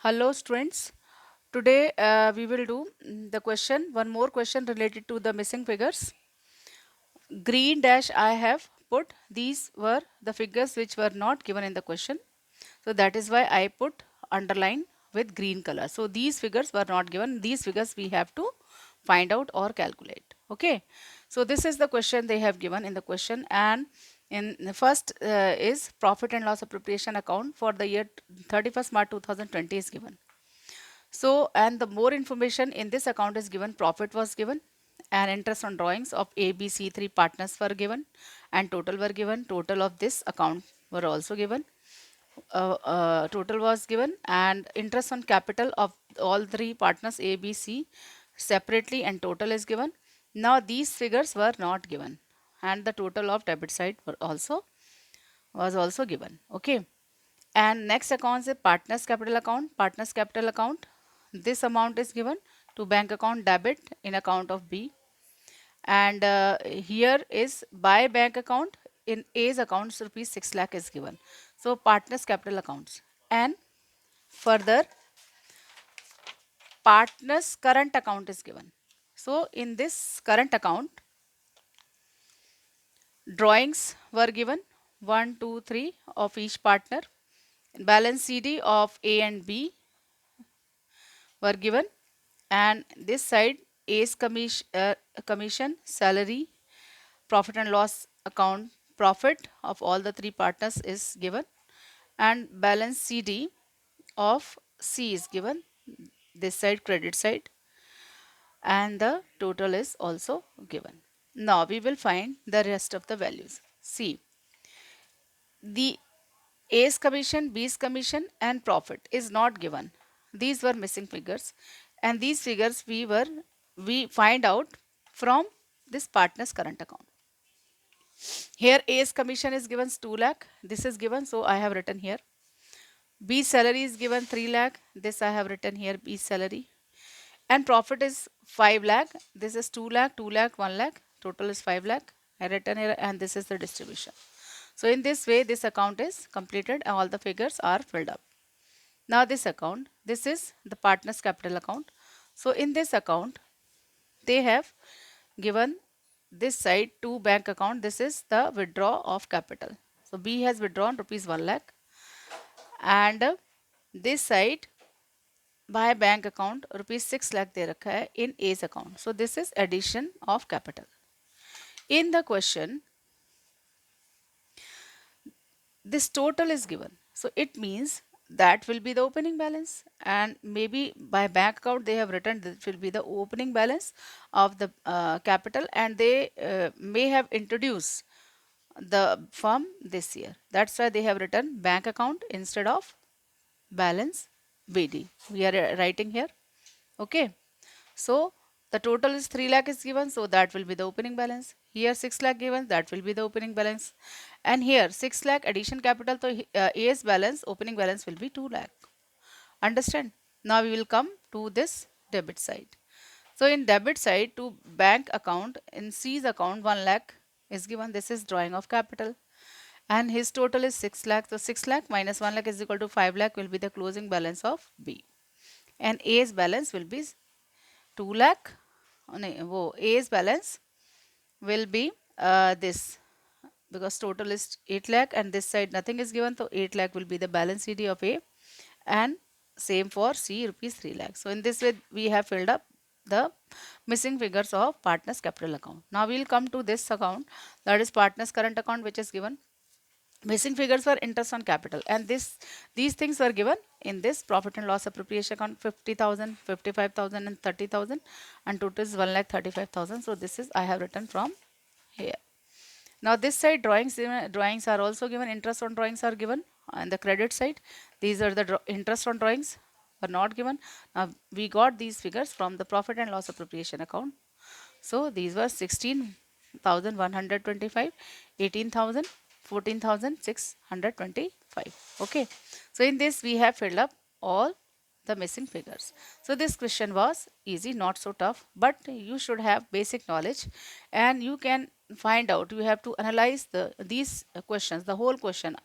Hello students. Today we will do one more question related to the missing figures. Green dash I have put, these were the figures which were not given in the question. So that is why I put underline with green color. So these figures were not given. These figures we have to find out or calculate. Okay. So this is the question they have given in the question, and in the first is profit and loss appropriation account for the year 31st March 2020 is given. So, and the more information in this account is given, profit was given, and interest on drawings of A, B, C, three partners were given, and total were given. Total of this account were also given. Total was given, and interest on capital of all three partners A, B, C separately, and total is given. Now these figures were not given, and the total of debit side was also given. Okay. And next account is partners capital account. Partners capital account. This amount is given to bank account debit in account of B. And here is by bank account in A's accounts rupees 6 lakh is given. So partners capital accounts. And further partners current account is given. So in this current account drawings were given 1, 2, 3 of each partner. Balance CD of A and B were given, and this side A's commission, salary, profit and loss account profit of all the three partners is given, and balance CD of C is given, this side credit side, and the total is also given. Now we will find the rest of the values. See, the A's commission, B's commission and profit is not given. These were missing figures, and these figures we find out from this partner's current account. Here A's commission is given 2 lakh. This is given, so I have written here. B's salary is given 3 lakh. This I have written here, B's salary. And profit is 5 lakh. This is 2 lakh, 2 lakh, 1 lakh. Total is 5 lakh. I written here, and this is the distribution. So in this way, this account is completed and all the figures are filled up. Now this account, this is the partner's capital account. So in this account, they have given this side to bank account. This is the withdraw of capital. So B has withdrawn rupees 1 lakh, and this side by bank account rupees 6 lakh दे रखा है in A's account. So this is addition of capital. In the question, this total is given. So it means that will be the opening balance, and maybe by bank account they have written that will be the opening balance of the capital, and they may have introduced the firm this year. That's why they have written bank account instead of balance BD. We are writing here. Okay. So the total is 3 lakh is given, so that will be the opening balance. Here 6 lakh given, that will be the opening balance. And here 6 lakh addition capital, so A's balance, opening balance will be 2 lakh. Understand? Now we will come to this debit side. So in debit side to bank account, in C's account 1 lakh is given. This is drawing of capital. And his total is 6 lakh. So 6 lakh minus 1 lakh is equal to 5 lakh will be the closing balance of B. And A's balance will be 2 lakh. No, A's balance will be this, because total is 8 lakh and this side nothing is given, so 8 lakh will be the balance CD of A, and same for C, rupees 3 lakh. So in this way we have filled up the missing figures of partners capital account. Now we will come to this account, that is partners current account, which is given. Missing figures were interest on capital, and these things were given in this profit and loss appropriation account: 50,000, 55,000 and 30,000, and total is 1,35,000. So this is I have written from here. Now this side drawings are also given. Interest on drawings are given on the credit side. These are the interest on drawings are not given. Now we got these figures from the profit and loss appropriation account. So these were 16,125, 18,000, 14,625. Okay. So in this we have filled up all the missing figures. So this question was easy, not so tough, but you should have basic knowledge, and you can find out. You have to analyze these questions, the whole question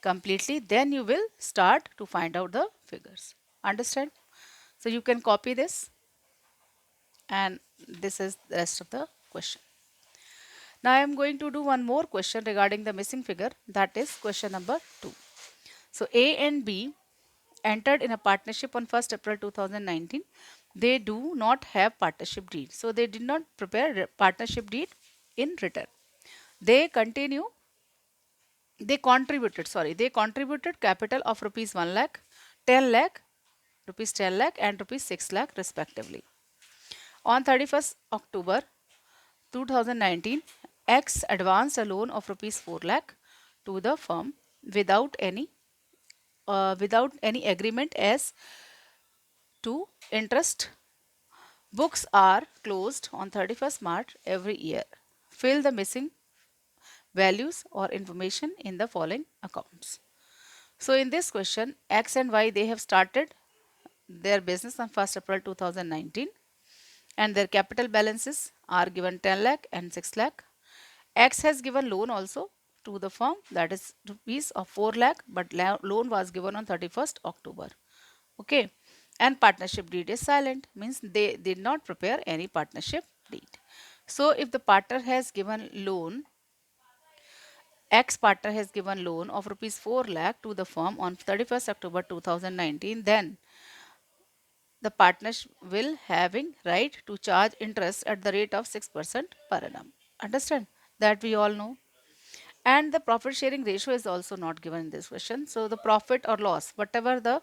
completely. Then you will start to find out the figures. Understand? So you can copy this, and this is the rest of the question. Now I am going to do one more question regarding the missing figure, that is question number 2. So A and B entered in a partnership on 1st April 2019. They do not have partnership deed. So they did not prepare partnership deed in return. They continue, they contributed capital of rupees 1 lakh, 10 lakh, rupees 10 lakh and rupees 6 lakh respectively. On 31st October 2019, X advanced a loan of rupees 4 lakh to the firm without any agreement as to interest. Books are closed on 31st March every year. Fill the missing values or information in the following accounts. So in this question, X and Y, they have started their business on 1st April 2019, and their capital balances are given 10 lakh and 6 lakh. X has given loan also to the firm, that is rupees of 4 lakh, but loan was given on 31st October. Okay. And partnership deed is silent, means they did not prepare any partnership deed. So if the partner has given loan, X partner has given loan of rupees 4 lakh to the firm on 31st October 2019, then the partners will having right to charge interest at the rate of 6% per annum. Understand? That we all know. And the profit sharing ratio is also not given in this question. So the profit or loss, whatever the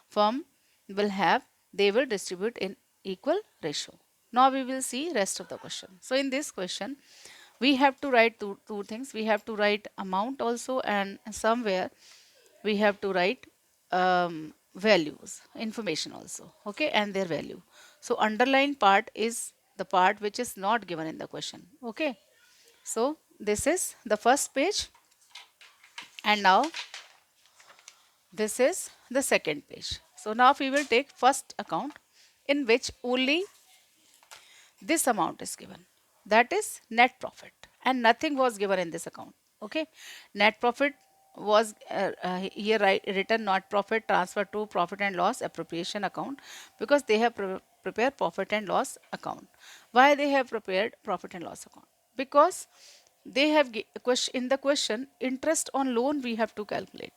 firm will have, they will distribute in equal ratio. Now we will see rest of the question. So in this question, we have to write two things. We have to write amount also, and somewhere we have to write values, information also, okay, and their value. So underlined part is the part which is not given in the question, okay. So this is the first page, and now this is the second page. So now we will take first account, in which only this amount is given, that is net profit, and nothing was given in this account, okay. Net profit was here written not profit transfer to profit and loss appropriation account, because they have prepared profit and loss account. Why they have prepared profit and loss account? Because they have in the question, interest on loan we have to calculate,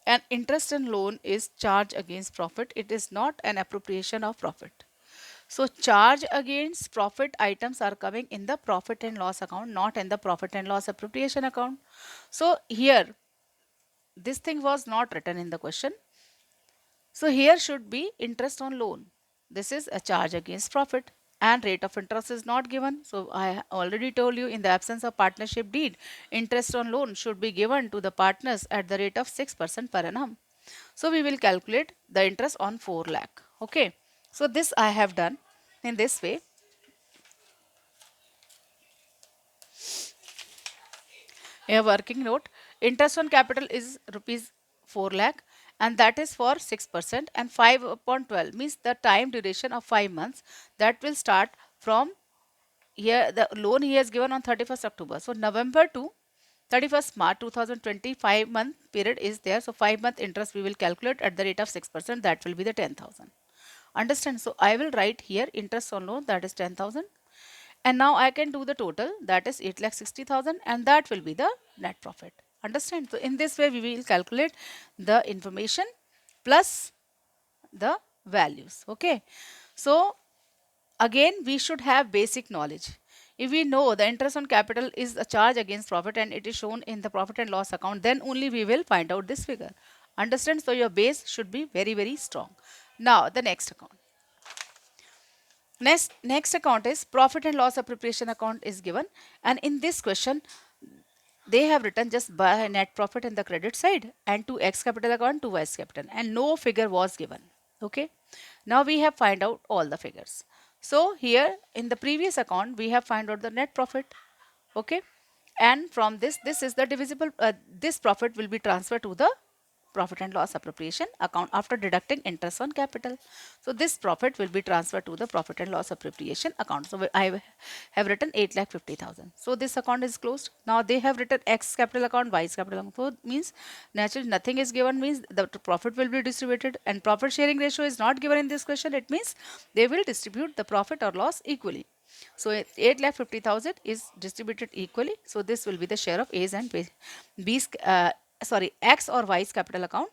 and interest on loan is charge against profit. It is not an appropriation of profit. So charge against profit items are coming in the profit and loss account, not in the profit and loss appropriation account. So here, this thing was not written in the question. So here should be interest on loan. This is a charge against profit, and rate of interest is not given. So I already told you, in the absence of partnership deed, interest on loan should be given to the partners at the rate of 6% per annum. So we will calculate the interest on 4 lakh. Okay. So this I have done in this way. A working note, interest on capital is rupees 4 lakh, and that is for 6%, and 5 upon 12 means the time duration of 5 months, that will start from here. The loan he has given on 31st October. So November to 31st March 2020, 5-month period is there. So 5-month interest we will calculate at the rate of 6%, that will be the 10,000. Understand? So I will write here interest on loan, that is 10,000. And now I can do the total, that is 8,60,000, and that will be the net profit. Understand? So in this way we will calculate the information plus the values. Okay. So again we should have basic knowledge. If we know the interest on capital is a charge against profit and it is shown in the profit and loss account, then only we will find out this figure. Understand? So your base should be very, very strong. Now the next account. Next account is profit and loss appropriation account is given, and in this question they have written just by net profit in the credit side, and to X capital account, to Y capital, and no figure was given. Okay. Now we have find out all the figures. So here in the previous account we have find out the net profit. Okay. And from this is the divisible, this profit will be transferred to the profit and loss appropriation account after deducting interest on capital. So this profit will be transferred to the profit and loss appropriation account. So I have written 8,50,000. So this account is closed. Now they have written X capital account, Y capital account. So means naturally nothing is given, means the profit will be distributed, and profit sharing ratio is not given in this question. It means they will distribute the profit or loss equally. So 8,50,000 is distributed equally. So this will be the share of A's and B's, X or Y's capital account.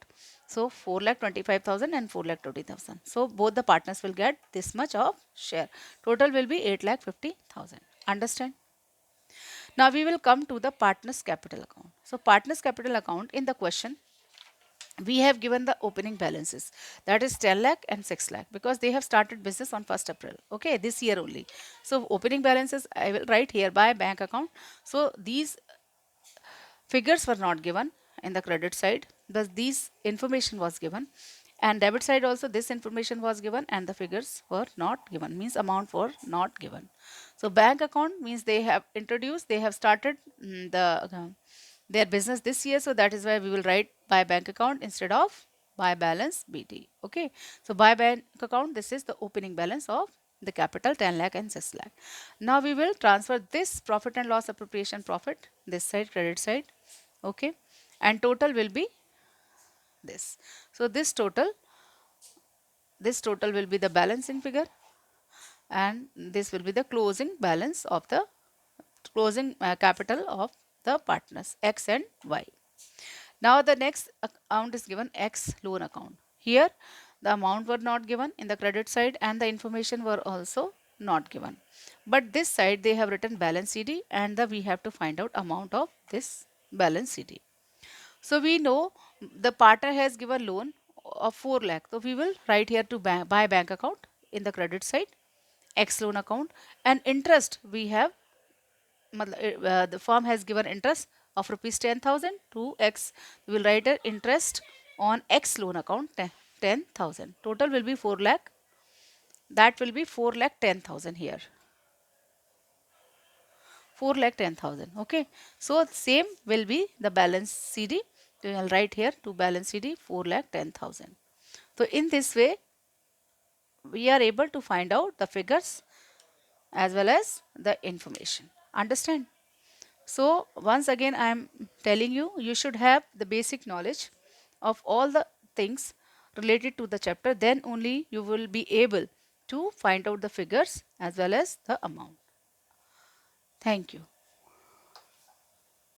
So 4,25,000 and 4,20,000. So both the partners will get this much of share. Total will be 8,50,000. Understand? Now we will come to the partners capital account. So partners capital account, in the question we have given the opening balances, that is 10 lakh and 6 lakh, because they have started business on 1st April, okay, this year only. So opening balances I will write here by bank account. So these figures were not given in the credit side, but these information was given, and debit side also this information was given and the figures were not given, means amount were not given. So bank account means they have introduced, they have started their business this year, so that is why we will write by bank account instead of by balance BT. Okay, so by bank account, this is the opening balance of the capital 10 lakh and 6 lakh. Now we will transfer this profit and loss appropriation profit this side, credit side, okay, and total will be this. So this total will be the balancing figure, and this will be the closing balance of the closing capital of the partners X and Y. Now the next account is given X loan account. Here the amount were not given in the credit side and the information were also not given. But this side they have written balance CD, and we have to find out amount of this balance CD. So we know the partner has given loan of 4 lakh. So we will write here to by bank account in the credit side, X loan account, and interest we have, the firm has given interest of rupees 10,000 to X. We will write a interest on X loan account 10,000. Total will be 4 lakh. That will be 4 lakh 10,000 here. 4 lakh 10,000. Okay. So same will be the balance CD. We will write here to balance CD 4 lakh 10,000. So in this way, we are able to find out the figures as well as the information. Understand? So once again I am telling you, you should have the basic knowledge of all the things related to the chapter, then only you will be able to find out the figures as well as the amount. Thank you.